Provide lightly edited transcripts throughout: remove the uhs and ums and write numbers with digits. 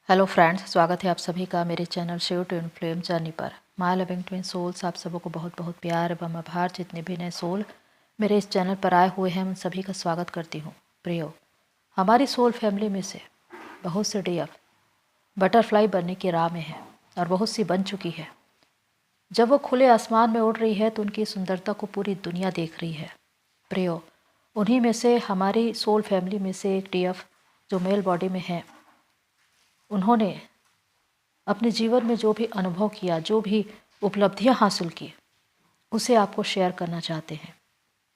Hello friends, स्वागत है आप सभी का मेरे channel share to influence journey पर। माय लविंग ट्विन सोल्स, आप सबों को बहुत बहुत प्यार एवं आभार। जितने भी नए सोल मेरे इस चैनल पर आए हुए हैं उन सभी का स्वागत करती हूँ। प्रियो, हमारी सोल फैमिली में से बहुत से डीएफ बटरफ्लाई बनने की राह में है और बहुत सी बन चुकी है। जब वो खुले आसमान में उड़ रही है तो उनकी सुंदरता को पूरी दुनिया देख रही है। प्रियो, उन्हीं में से हमारी सोल फैमिली में से एक डीएफ जो मेल बॉडी में है, उन्होंने अपने जीवन में जो भी अनुभव किया, जो भी उपलब्धियां हासिल की, उसे आपको शेयर करना चाहते हैं।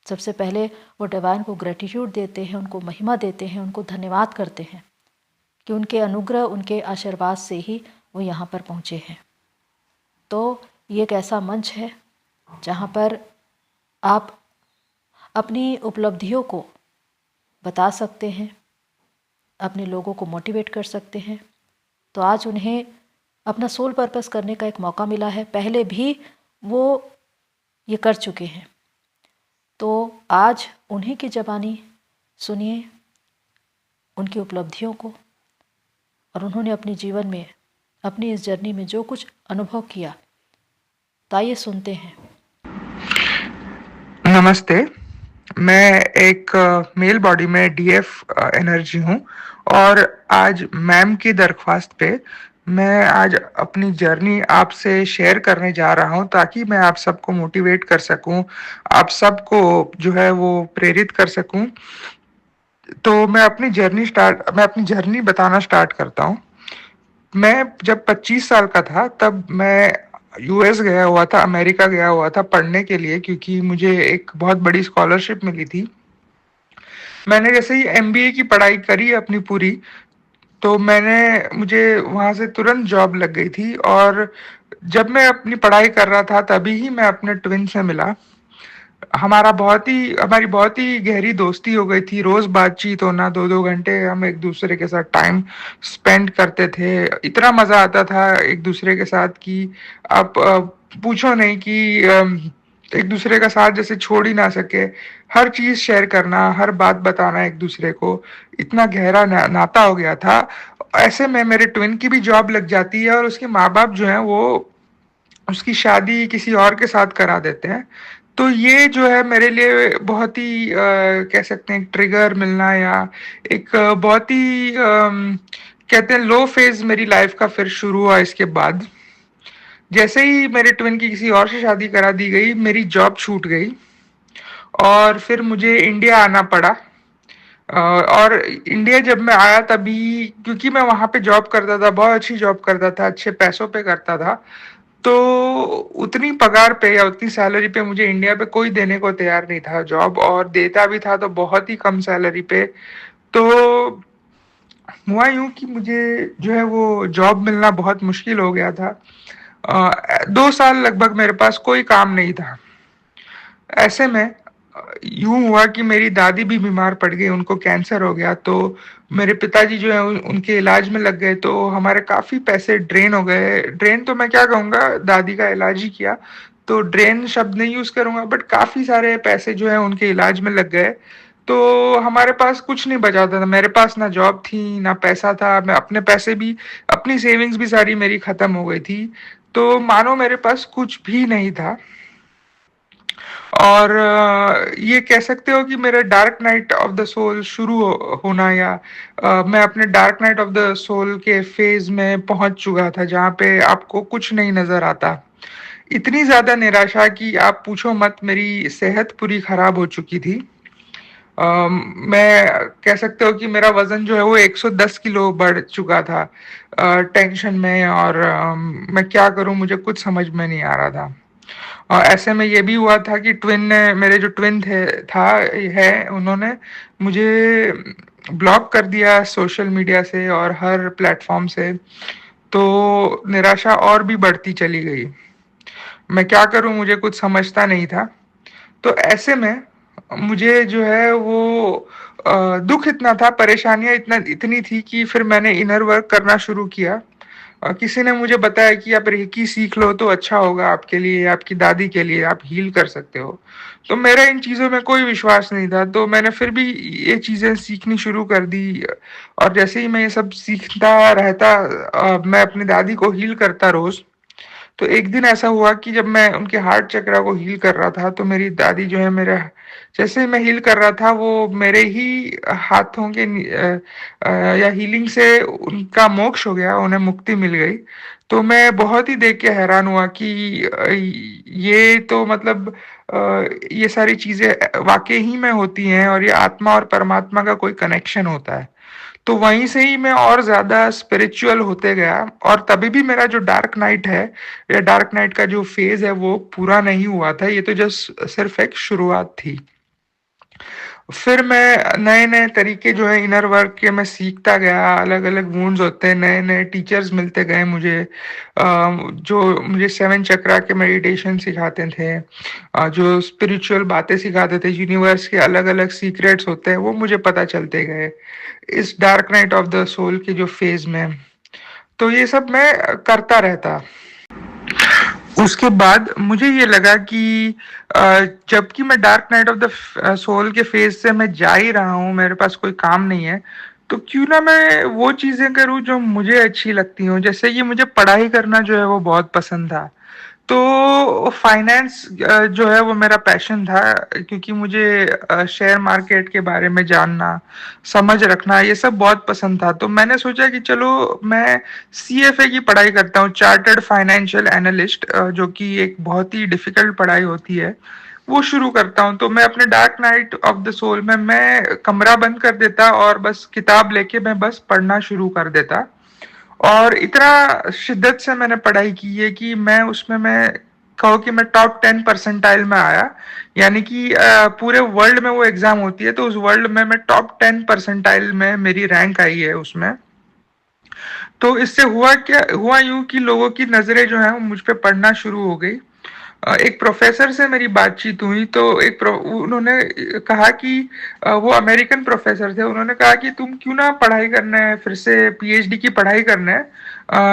सबसे पहले वो डिवाइन को ग्रेटिट्यूड देते हैं, उनको महिमा देते हैं, उनको धन्यवाद करते हैं कि उनके अनुग्रह, उनके आशीर्वाद से ही वो यहाँ पर पहुँचे हैं। तो ये एक ऐसा मंच है जहाँ पर आप अपनी उपलब्धियों को बता सकते हैं, अपने लोगों को मोटिवेट कर सकते हैं। तो आज उन्हें अपना सोल पर्पस करने का एक मौका मिला है। पहले भी वो ये कर चुके हैं, तो आज उन्हीं की ज़बानी सुनिए उनकी उपलब्धियों को, और उन्होंने अपने जीवन में, अपनी इस जर्नी में जो कुछ अनुभव किया। तो आइए सुनते हैं। नमस्ते। मैं एक मेल बॉडी में डीएफ एनर्जी हूँ और आज मैम की दरख्वास्त पे मैं आज अपनी जर्नी आपसे शेयर करने जा रहा हूँ ताकि मैं आप सबको मोटिवेट कर सकूँ, आप सबको जो है वो प्रेरित कर सकूँ। तो मैं अपनी जर्नी बताना स्टार्ट करता हूँ। मैं जब 25 साल का था तब मैं यूएस गया हुआ था, अमेरिका गया हुआ था पढ़ने के लिए, क्योंकि मुझे एक बहुत बड़ी स्कॉलरशिप मिली थी। मैंने जैसे ही एमबीए की पढ़ाई करी अपनी पूरी, तो मुझे वहाँ से तुरंत जॉब लग गई थी। और जब मैं अपनी पढ़ाई कर रहा था तभी ही मैं अपने ट्विन से मिला। हमारी बहुत ही गहरी दोस्ती हो गई थी। रोज बातचीत होना, 2-2 घंटे हम एक दूसरे के साथ टाइम स्पेंड करते थे। इतना मजा आता था एक दूसरे के साथ कि आप पूछो नहीं कि एक दूसरे का साथ जैसे छोड़ ही ना सके। हर चीज शेयर करना, हर बात बताना एक दूसरे को, इतना गहरा नाता हो गया था। ऐसे में मेरे ट्विन की भी जॉब लग जाती है और उसके माँ बाप जो हैं वो उसकी शादी किसी और के साथ करा देते हैं। तो ये जो है मेरे लिए बहुत ही कह सकते हैं एक ट्रिगर मिलना, या एक बहुत ही कहते हैं लो फेज मेरी लाइफ का फिर शुरू हुआ इसके बाद। जैसे ही मेरे ट्विन की किसी और से शादी करा दी गई, मेरी जॉब छूट गई और फिर मुझे इंडिया आना पड़ा। और इंडिया जब मैं आया तभी, क्योंकि मैं वहाँ पे जॉब करता था, बहुत अच्छी जॉब करता था, अच्छे पैसों पे करता था, तो उतनी पगार पे या उतनी सैलरी पे मुझे इंडिया पे कोई देने को तैयार नहीं था जॉब, और देता भी था तो बहुत ही कम सैलरी पे। तो हुआ यूं कि मुझे जो है वो जॉब मिलना बहुत मुश्किल हो गया था। 2 साल लगभग मेरे पास कोई काम नहीं था। ऐसे में यूं हुआ कि मेरी दादी भी बीमार पड़ गई, उनको कैंसर हो गया। तो मेरे पिताजी जो है उनके इलाज में लग गए, तो हमारे काफी पैसे ड्रेन हो गए। ड्रेन तो मैं क्या कहूँगा, दादी का इलाज ही किया, तो ड्रेन शब्द नहीं यूज करूंगा, बट काफी सारे पैसे जो है उनके इलाज में लग गए। तो हमारे पास कुछ नहीं बचा था। मेरे पास ना जॉब थी ना पैसा था। मैं अपने पैसे भी, अपनी सेविंग्स भी सारी मेरी खत्म हो गई थी। तो मानो मेरे पास कुछ भी नहीं था। और ये कह सकते हो कि मेरा dark night of the soul शुरू होना, या मैं अपने dark night of the soul के फेज में पहुंच चुका था, जहाँ पे आपको कुछ नहीं नजर आता। इतनी ज्यादा निराशा कि आप पूछो मत, मेरी सेहत पूरी खराब हो चुकी थी। मैं कह सकते हो कि मेरा वजन जो है वो 110 किलो बढ़ चुका था टेंशन में। और मैं क्या करूं, मुझे कुछ समझ में नहीं आ रहा था। और ऐसे में ये भी हुआ था कि मेरे जो ट्विन थे था है उन्होंने मुझे ब्लॉक कर दिया सोशल मीडिया से और हर प्लेटफॉर्म से। तो निराशा और भी बढ़ती चली गई। मैं क्या करूं, मुझे कुछ समझता नहीं था। तो ऐसे में मुझे जो है वो दुख इतना था, परेशानियां इतनी थी कि फिर मैंने इनर वर्क करना शुरू किया। किसी ने मुझे बताया कि आप रेकी सीख लो तो अच्छा होगा आपके लिए, आपकी दादी के लिए, आप हील कर सकते हो। तो मेरा इन चीज़ों में कोई विश्वास नहीं था, तो मैंने फिर भी ये चीज़ें सीखनी शुरू कर दी। और जैसे ही मैं ये सब सीखता रहता, मैं अपनी दादी को हील करता रोज़। तो एक दिन ऐसा हुआ कि जब मैं उनके हार्ट चक्रा को हील कर रहा था, तो मेरी दादी जो है मेरे जैसे ही मैं हील कर रहा था, वो मेरे ही हाथों के या हीलिंग से उनका मोक्ष हो गया, उन्हें मुक्ति मिल गई। तो मैं बहुत ही देख के हैरान हुआ कि ये तो मतलब ये सारी चीज़ें वाक़ई ही में होती हैं और ये आत्मा और परमात्मा का कोई कनेक्शन होता है। तो वहीं से ही मैं और ज़्यादा स्पिरिचुअल होते गया, और तभी भी मेरा जो डार्क नाइट है या डार्क नाइट का जो फ़ेज़ है वो पूरा नहीं हुआ था, ये तो जस्ट सिर्फ़ एक शुरुआत थी। फिर मैं नए-नए तरीके जो है इनर वर्क के मैं सीखता गया, अलग-अलग वुंड्स होते हैं, नए-नए टीचर्स मिलते गए मुझे, जो मुझे 7 चक्रा के मेडिटेशन सिखाते थे, जो स्पिरिचुअल बातें सिखाते थे, यूनिवर्स के अलग-अलग सीक्रेट्स होते हैं, वो मुझे पता चलते गए, इस dark night of the soul के जो फ़ेज़ में। तो ये सब मैं करता रहता। उसके बाद मुझे ये लगा कि जबकि मैं dark night of the soul के फेज से मैं जा ही रहा हूँ, मेरे पास कोई काम नहीं है, तो क्यों ना मैं वो चीज़ें करूँ जो मुझे अच्छी लगती हों। जैसे कि मुझे पढ़ाई करना जो है वो बहुत पसंद था। तो फाइनेंस जो है वो मेरा पैशन था, क्योंकि मुझे शेयर मार्केट के बारे में जानना, समझ रखना ये सब बहुत पसंद था। तो मैंने सोचा कि चलो मैं सीएफए की पढ़ाई करता हूँ, चार्टर्ड फाइनेंशियल एनालिस्ट, जो कि एक बहुत ही डिफिकल्ट पढ़ाई होती है, वो शुरू करता हूँ। तो मैं अपने dark night of the soul में मैं कमरा बंद कर देता और बस किताब लेके मैं बस पढ़ना शुरू कर देता। और इतना शिद्दत से मैंने पढ़ाई की है कि मैं उसमें मैं कहो कि मैं टॉप 10 परसेंटाइल में आया। यानी कि पूरे वर्ल्ड में वो एग्ज़ाम होती है, तो उस वर्ल्ड में मैं टॉप 10 परसेंटाइल में मेरी रैंक आई है उसमें। तो इससे हुआ यूँ कि लोगों की नज़रें जो हैं वो मुझ पे पड़ना शुरू हो गई। एक प्रोफ़ेसर से मेरी बातचीत हुई, तो उन्होंने कहा कि वो अमेरिकन प्रोफ़ेसर थे, उन्होंने कहा कि तुम क्यों ना पढ़ाई करने फिर से पीएचडी की पढ़ाई करने,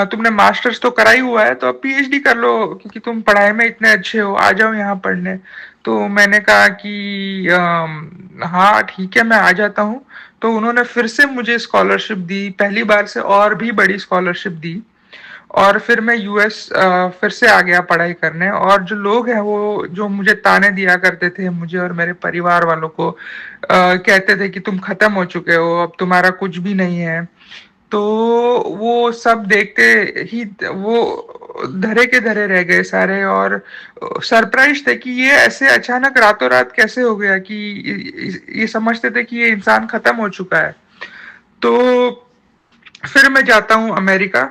तुमने मास्टर्स तो करा ही हुआ है, तो अब पीएचडी कर लो, क्योंकि तुम पढ़ाई में इतने अच्छे हो, आ जाओ यहाँ पढ़ने। तो मैंने कहा कि हाँ ठीक है, मैं आ जाता हूँ। तो उन्होंने फिर से मुझे स्कॉलरशिप दी, पहली बार से और भी बड़ी स्कॉलरशिप दी। और फिर मैं यूएस फिर से आ गया पढ़ाई करने, और जो लोग हैं वो जो मुझे ताने दिया करते थे, मुझे और मेरे परिवार वालों को कहते थे कि तुम खत्म हो चुके हो, अब तुम्हारा कुछ भी नहीं है। तो वो सब देखते ही वो धरे के धरे रह गए सारे, और सरप्राइज थे कि ये ऐसे अचानक रातों रात कैसे हो गया, कि ये समझते थे कि ये इंसान खत्म हो चुका है। तो फिर मैं जाता हूँ अमेरिका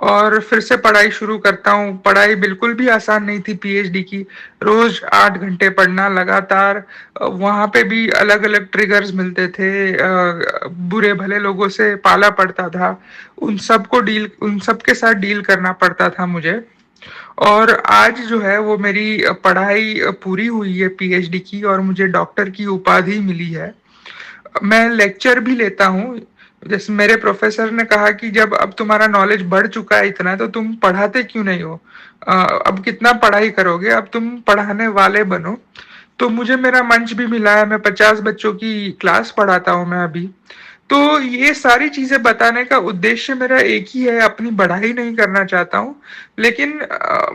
और फिर से पढ़ाई शुरू करता हूँ। पढ़ाई बिल्कुल भी आसान नहीं थी पीएचडी की। रोज़ 8 घंटे पढ़ना लगातार। वहाँ पे भी अलग-अलग ट्रिगर्स मिलते थे। बुरे-भले लोगों से पाला पड़ता था। उन सब के साथ डील करना पड़ता था मुझे। और आज जो है वो मेरी पढ़ाई पूरी हुई है पीएचडी की, और मुझे डॉक्टर की उपाधि मिली है। मैं लेक्चर भी लेता हूँ। जैसे मेरे प्रोफेसर ने कहा कि जब अब तुम्हारा नॉलेज बढ़ चुका है इतना, तो तुम पढ़ाते क्यों नहीं हो? अब कितना पढ़ाई करोगे, अब तुम पढ़ाने वाले बनो। तो मुझे मेरा मंच भी मिला है, मैं 50 बच्चों की क्लास पढ़ाता हूँ मैं अभी। तो ये सारी चीज़ें बताने का उद्देश्य मेरा एक ही है, अपनी बढ़ाई नहीं करना चाहता हूँ। लेकिन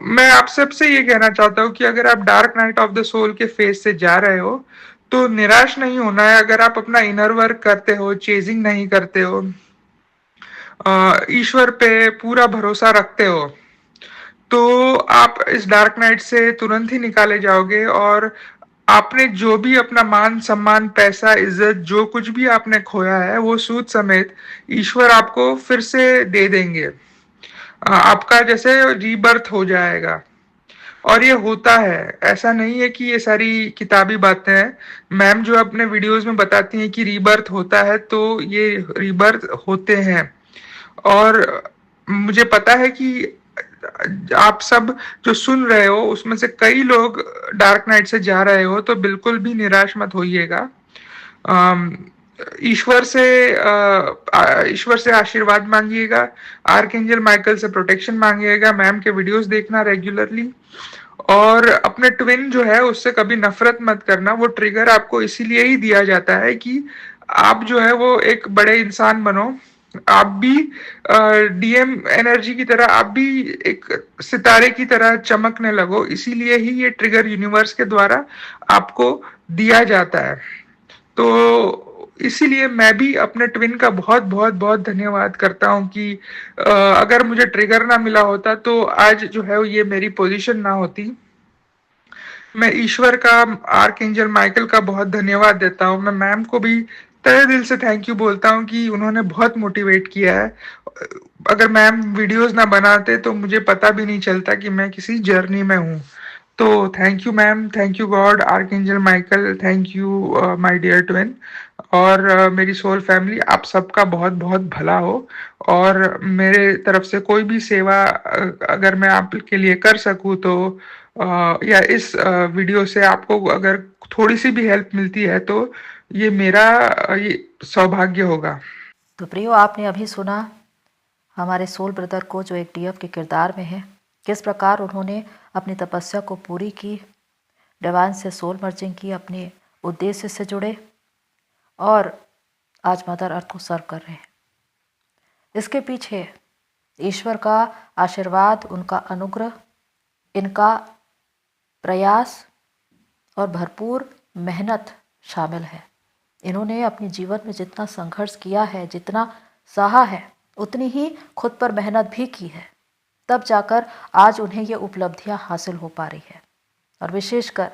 मैं आप सबसे ये कहना चाहता हूँ कि अगर आप dark night of the soul के फेज़ से जा रहे हो, तो निराश नहीं होना है। अगर आप अपना इनर वर्क करते हो, चेज़िंग नहीं करते हो, ईश्वर पे पूरा भरोसा रखते हो, तो आप इस डार्क नाइट से तुरंत ही निकाले जाओगे, और आपने जो भी अपना मान-सम्मान, पैसा, इज़्ज़त जो कुछ भी आपने खोया है, वो सूद समेत ईश्वर आपको फिर से दे देंगे। आपका जैसे रीबर्थ हो जाएगा। और ये होता है, ऐसा नहीं है कि ये सारी किताबी बातें हैं। मैम जो अपने वीडियोज़ में बताती हैं कि रीबर्थ होता है, तो ये रीबर्थ होते हैं। और मुझे पता है कि आप सब जो सुन रहे हो, उसमें से कई लोग डार्क नाइट से जा रहे हो, तो बिल्कुल भी निराश मत होइएगा। अम, ईश्वर से आशीर्वाद मांगिएगा, आर्कएंजल माइकल से प्रोटेक्शन मांगिएगा, मैम के वीडियोस देखना रेगुलरली, और अपने ट्विन जो है उससे कभी नफरत मत करना। वो ट्रिगर आपको इसीलिए ही दिया जाता है कि आप जो है वो एक बड़े इंसान बनो, आप भी डीएम एनर्जी की तरह, आप भी एक सितारे की तरह चमकने लगो, इसीलिए ही ये ट्रिगर यूनिवर्स के द्वारा आपको दिया जाता है। तो इसीलिए मैं भी अपने ट्विन का बहुत बहुत बहुत धन्यवाद करता हूँ कि अगर मुझे ट्रिगर ना मिला होता तो आज जो है ये मेरी पोजीशन ना होती। मैं ईश्वर का, आर्कएंजल माइकल का बहुत धन्यवाद देता हूँ। मैं मैम को भी तहे दिल से थैंक यू बोलता हूँ कि उन्होंने बहुत मोटिवेट किया है। अगर मैम वीडियोस ना बनाते तो मुझे पता भी नहीं चलता कि मैं किसी जर्नी में हूँ। तो thank you ma'am, thank you God, archangel Michael, thank you my dear twin, और मेरी सोल फैमिली, आप सबका बहुत बहुत भला हो। और मेरे तरफ से कोई भी सेवा अगर मैं आपके लिए कर सकूँ तो या इस वीडियो से आपको अगर थोड़ी सी भी हेल्प मिलती है तो ये मेरा ये सौभाग्य होगा। तो प्रियो, आपने अभी सुना हमारे सोल ब्रदर को, जो एक डीएफ के किरदार में है, किस प्रकार उन्होंने अपनी तपस्या को पूरी की, डिवाइन से सोल मर्जिंग की, अपने उद्देश्य से जुड़े और आज मदर अर्थ को सर्व कर रहे हैं। इसके पीछे ईश्वर का आशीर्वाद, उनका अनुग्रह, इनका प्रयास और भरपूर मेहनत शामिल है। इन्होंने अपने जीवन में जितना संघर्ष किया है, जितना सहा है, उतनी ही खुद पर मेहनत भी की है, तब जाकर आज उन्हें ये उपलब्धियां हासिल हो पा रही है। और विशेषकर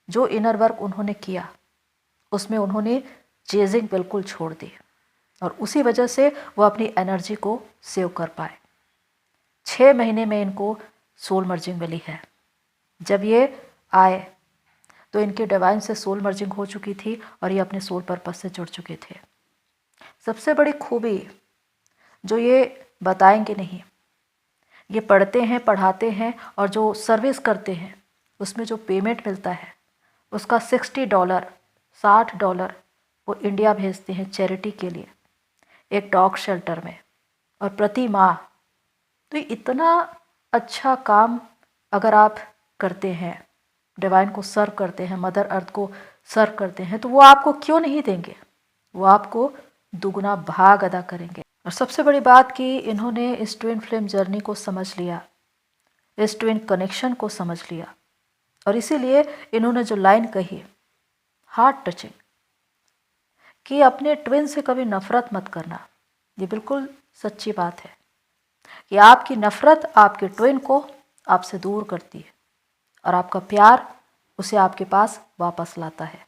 जो इनर वर्क उन्होंने किया, उसमें उन्होंने चेजिंग बिल्कुल छोड़ दी और उसी वजह से वो अपनी एनर्जी को सेव कर पाए। 6 महीने में इनको सोल मर्जिंग मिली है। जब ये आए तो इनके डिवाइन से सोल मर्जिंग हो चुकी थी और ये अपने सोल पर्पस से जुड़ चुके थे। सबसे बड़ी खूबी जो ये बताएंगे नहीं, ये पढ़ते हैं, पढ़ाते हैं और जो सर्विस करते हैं उसमें जो पेमेंट मिलता है उसका $60, $60 वो इंडिया भेजते हैं चैरिटी के लिए, एक डॉग शेल्टर में, और प्रति माह। तो इतना अच्छा काम अगर आप करते हैं, डिवाइन को सर्व करते हैं, मदर अर्थ को सर्व करते हैं, तो वो आपको क्यों नहीं देंगे, वो आपको दुगना भाग अदा करेंगे। और सबसे बड़ी बात कि इन्होंने इस ट्विन फ्लेम जर्नी को समझ लिया, इस ट्विन कनेक्शन को समझ लिया, और इसीलिए इन्होंने जो लाइन कही, हार्ट टचिंग, कि अपने ट्विन से कभी नफरत मत करना, ये बिल्कुल सच्ची बात है कि आपकी नफरत आपके ट्विन को आपसे दूर करती है और आपका प्यार उसे आपके पास वापस लाता है।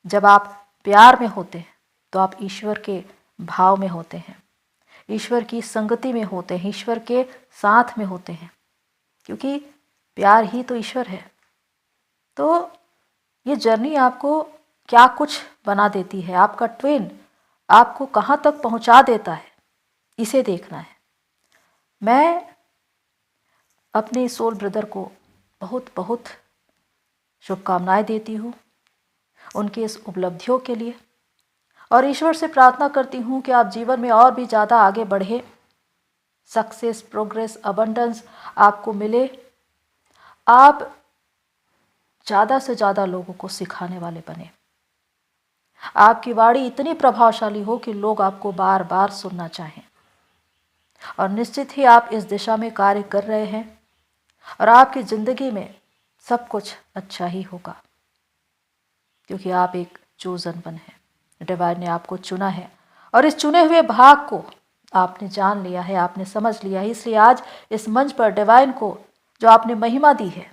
जब आप प्यार में होते हैं तो आप ईश्वर के भाव में होते हैं, ईश्वर की संगति में होते हैं, ईश्वर के साथ में होते हैं, क्योंकि प्यार ही तो ईश्वर है। तो ये जर्नी आपको क्या कुछ बना देती है, आपका ट्विन आपको कहाँ तक पहुँचा देता है, इसे देखना है। मैं अपने सोल ब्रदर को बहुत बहुत शुभकामनाएं देती हूँ उनकी इस उपलब्धियों के लिए, और ईश्वर से प्रार्थना करती हूँ कि आप जीवन में और भी ज़्यादा आगे बढ़े, सक्सेस, प्रोग्रेस, अबंडेंस आपको मिले, आप ज़्यादा से ज़्यादा लोगों को सिखाने वाले बने, आपकी वाणी इतनी प्रभावशाली हो कि लोग आपको बार बार सुनना चाहें। और निश्चित ही आप इस दिशा में कार्य कर रहे हैं और आपकी ज़िंदगी में सब कुछ अच्छा ही होगा, क्योंकि आप एक चोजन वन हैं। डिवाइन ने आपको चुना है और इस चुने हुए भाग को आपने जान लिया है, आपने समझ लिया है। इसलिए आज इस मंच पर डिवाइन को जो आपने महिमा दी है,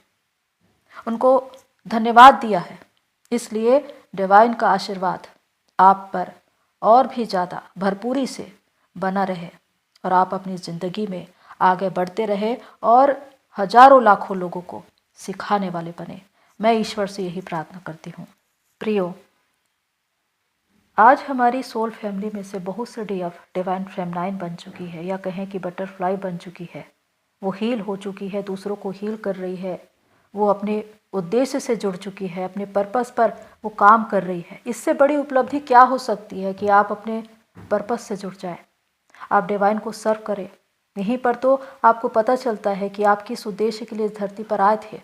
उनको धन्यवाद दिया है, इसलिए डिवाइन का आशीर्वाद आप पर और भी ज़्यादा भरपूरी से बना रहे और आप अपनी ज़िंदगी में आगे बढ़ते रहे और हजारों लाखों लोगों को सिखाने वाले बने। मैं ईश्वर से यही प्रार्थना करती हूँ। प्रियो, आज हमारी सोल फैमिली में से बहुत से डीएफ डिवाइन फेमनाइन बन चुकी है, या कहें कि बटरफ्लाई बन चुकी है। वो हील हो चुकी है, दूसरों को हील कर रही है, वो अपने उद्देश्य से जुड़ चुकी है, अपने पर्पस पर वो काम कर रही है। इससे बड़ी उपलब्धि क्या हो सकती है कि आप अपने पर्पस से जुड़ जाए, आप डिवाइन को सर्व करें। यहीं पर तो आपको पता चलता है कि आप किस उद्देश्य के लिए इस धरती पर आए थे।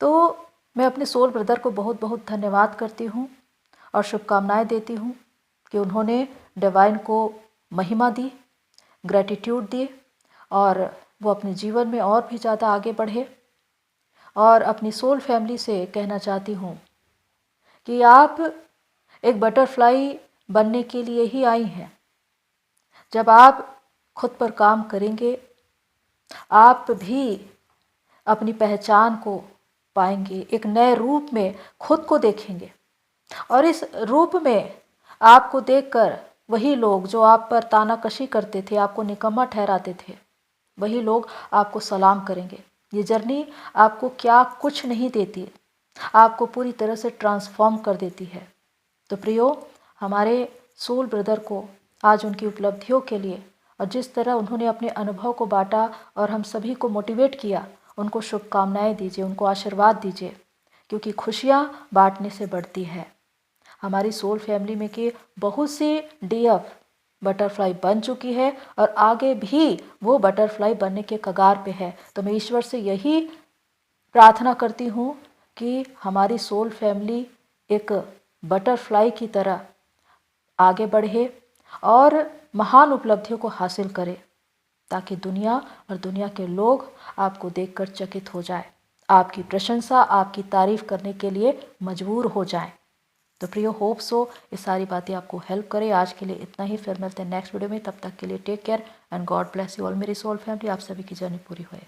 तो मैं अपने सोल ब्रदर को बहुत बहुत धन्यवाद करती हूँ और शुभकामनाएं देती हूँ कि उन्होंने डिवाइन को महिमा दी, ग्रैटिट्यूड दी और वो अपने जीवन में और भी ज़्यादा आगे बढ़े। और अपनी सोल फैमिली से कहना चाहती हूँ कि आप एक बटरफ्लाई बनने के लिए ही आई हैं। जब आप खुद पर काम करेंगे, आप भी अपनी पहचान को पाएंगे, एक नए रूप में खुद को देखेंगे और इस रूप में आपको देखकर वही लोग जो आप पर तानाकशी करते थे, आपको निकम्मा ठहराते थे, वही लोग आपको सलाम करेंगे। ये जर्नी आपको क्या कुछ नहीं देती, आपको पूरी तरह से ट्रांसफॉर्म कर देती है। तो प्रियो, हमारे सोल ब्रदर को आज उनकी उपलब्धियों के लिए और जिस तरह उन्होंने अपने अनुभव को बांटा और हम सभी को मोटिवेट किया, उनको शुभकामनाएं दीजिए, उनको आशीर्वाद दीजिए, क्योंकि खुशियाँ बांटने से बढ़ती है। हमारी सोल फैमिली में के बहुत सी डीएफ बटरफ्लाई बन चुकी है और आगे भी वो बटरफ्लाई बनने के कगार पे है। तो मैं ईश्वर से यही प्रार्थना करती हूँ कि हमारी सोल फैमिली एक बटरफ्लाई की तरह आगे बढ़े और महान उपलब्धियों को हासिल करे, ताकि दुनिया और दुनिया के लोग आपको देखकर चकित हो जाए, आपकी प्रशंसा, आपकी तारीफ करने के लिए मजबूर हो जाएं। तो प्रियो, होप सो ये सारी बातें आपको हेल्प करें। आज के लिए इतना ही, फिर मिलते हैं नेक्स्ट वीडियो में। तब तक के लिए take care and God bless you all. मेरी सोल फैमिली, आप सभी की जर्नी पूरी होए।